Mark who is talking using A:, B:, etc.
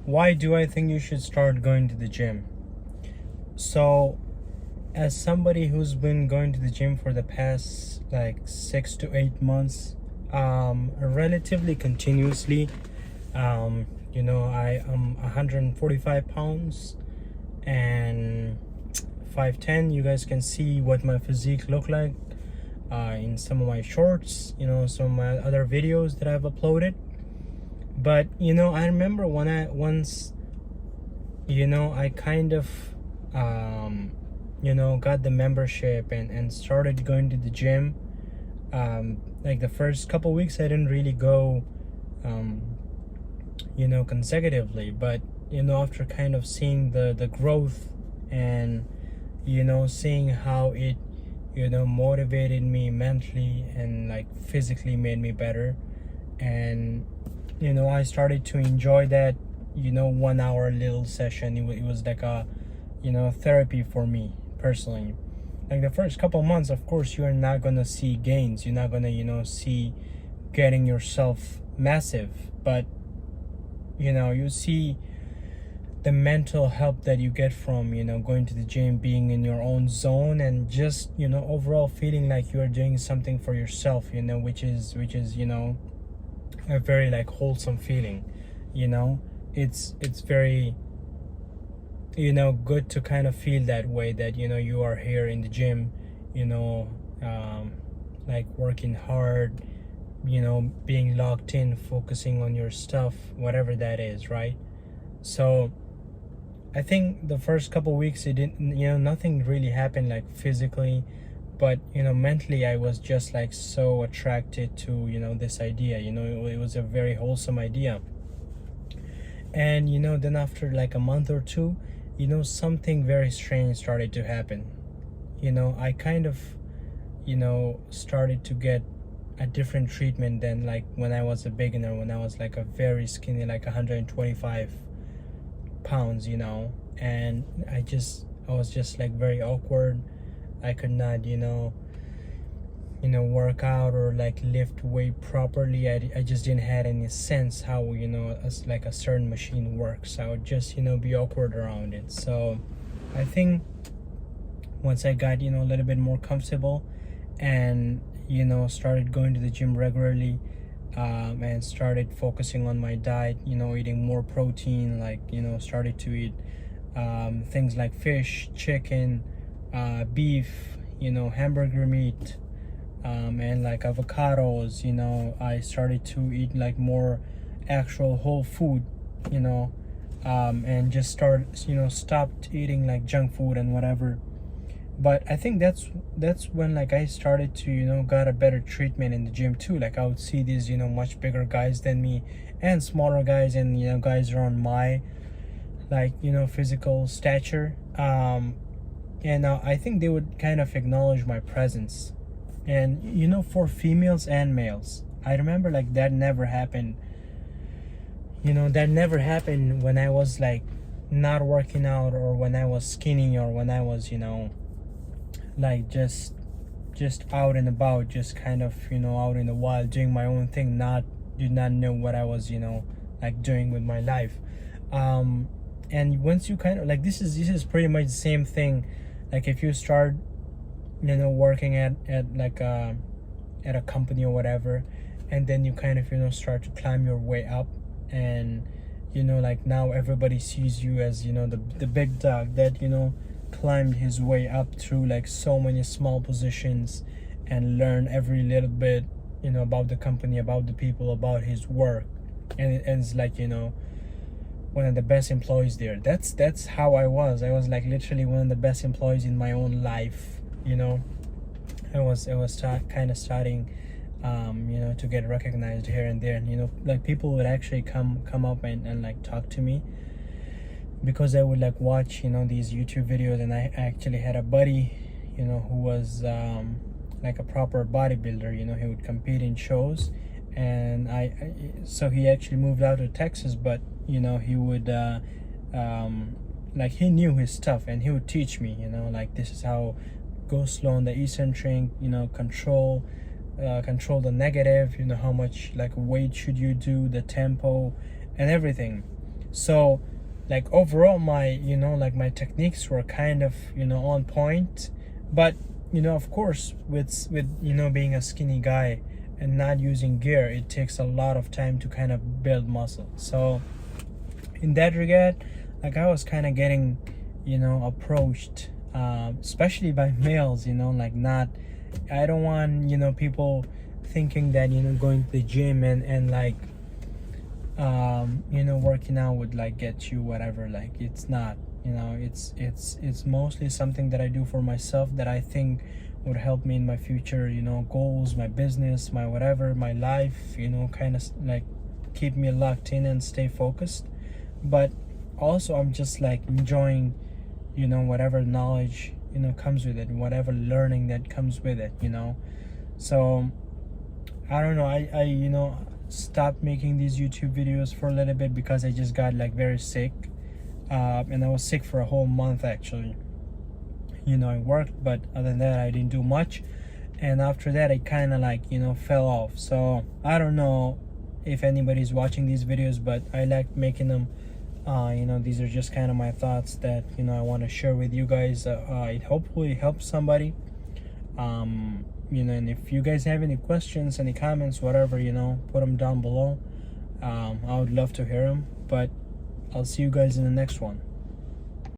A: Why do I think you should start going to the gym? So, as somebody who's been going to the gym for the past like 6 to 8 months, relatively continuously, I am 145 pounds and 5'10". You guys can see what my physique look like in some of my shorts, some of my other videos that I've uploaded. But I remember when I kind of got the membership and started going to the gym. Like the first couple weeks I didn't really go consecutively, but after kind of seeing the growth and seeing how it motivated me mentally and like physically made me better. And I started to enjoy that 1 hour little session. It was like a therapy for me personally. Like the first couple months, of course, you're not gonna see gains, you're not gonna see getting yourself massive, but you see the mental help that you get from going to the gym, being in your own zone, and just overall feeling like you're doing something for yourself, which is a very like wholesome feeling. It's very good to kind of feel that way, that you are here in the gym, like working hard, being locked in, focusing on your stuff, whatever that is, right? So I think the first couple weeks it didn't, nothing really happened like physically, but mentally I was just like so attracted to this idea. It was a very wholesome idea. And then after like a month or two, something very strange started to happen. I kind of started to get a different treatment than like when I was a beginner, when I was like a very skinny, like 125 pounds, and I was just like very awkward. I could not work out or like lift weight properly. I just didn't had any sense how as like a certain machine works. I would just be awkward around it. So I think once I got a little bit more comfortable and started going to the gym regularly, and started focusing on my diet, eating more protein, like started to eat things like fish, chicken, beef, hamburger meat, and like avocados. I started to eat like more actual whole food, and just stopped eating like junk food and whatever. But I think that's when like I started to got a better treatment in the gym too. Like I would see these much bigger guys than me and smaller guys, and guys around my like physical stature, and I think they would kind of acknowledge my presence. And for females and males, I remember like that never happened when I was like not working out, or when I was skinny, or when I was like just out and about, just kind of out in the wild doing my own thing, did not know what I was like doing with my life. And once you kind of like, this is pretty much the same thing. Like if you start working at like at a company or whatever, and then you kind of start to climb your way up, and like now everybody sees you as the big dog that climbed his way up through like so many small positions, and learn every little bit about the company, about the people, about his work, and it's like one of the best employees there. That's how I was like literally one of the best employees in my own life. I was kind of starting to get recognized here and there, and like people would actually come up and like talk to me, because I would like watch these YouTube videos. And I actually had a buddy who was like a proper bodybuilder. He would compete in shows, and so he actually moved out to Texas, but he would like he knew his stuff, and he would teach me like this is how go slow on the eccentric, control the negative, how much like weight should you do, the tempo and everything. So like overall my, you know, like my techniques were kind of, you know, on point. But you know, of course, with you know, being a skinny guy and not using gear, it takes a lot of time to kind of build muscle. So in that regard, like I was kind of getting, you know, approached, especially by males, you know, like not, I don't want, you know, people thinking that, you know, going to the gym and like, you know, working out would like get you whatever. Like it's not, you know, it's mostly something that I do for myself that I think would help me in my future, you know, goals, my business, my whatever, my life, you know, kind of like keep me locked in and stay focused. But also I'm just like enjoying, you know, whatever knowledge, you know, comes with it, whatever learning that comes with it, you know. So I don't know, I you know, stopped making these YouTube videos for a little bit because I just got like very sick, and I was sick for a whole month actually. You know, I worked, but other than that I didn't do much, and after that I kind of like, you know, fell off. So I don't know if anybody's watching these videos, but I like making them. You know, these are just kind of my thoughts that, you know, I want to share with you guys. It hopefully helps somebody. You know, and if you guys have any questions, any comments, whatever, you know, put them down below. I would love to hear them. But I'll see you guys in the next one.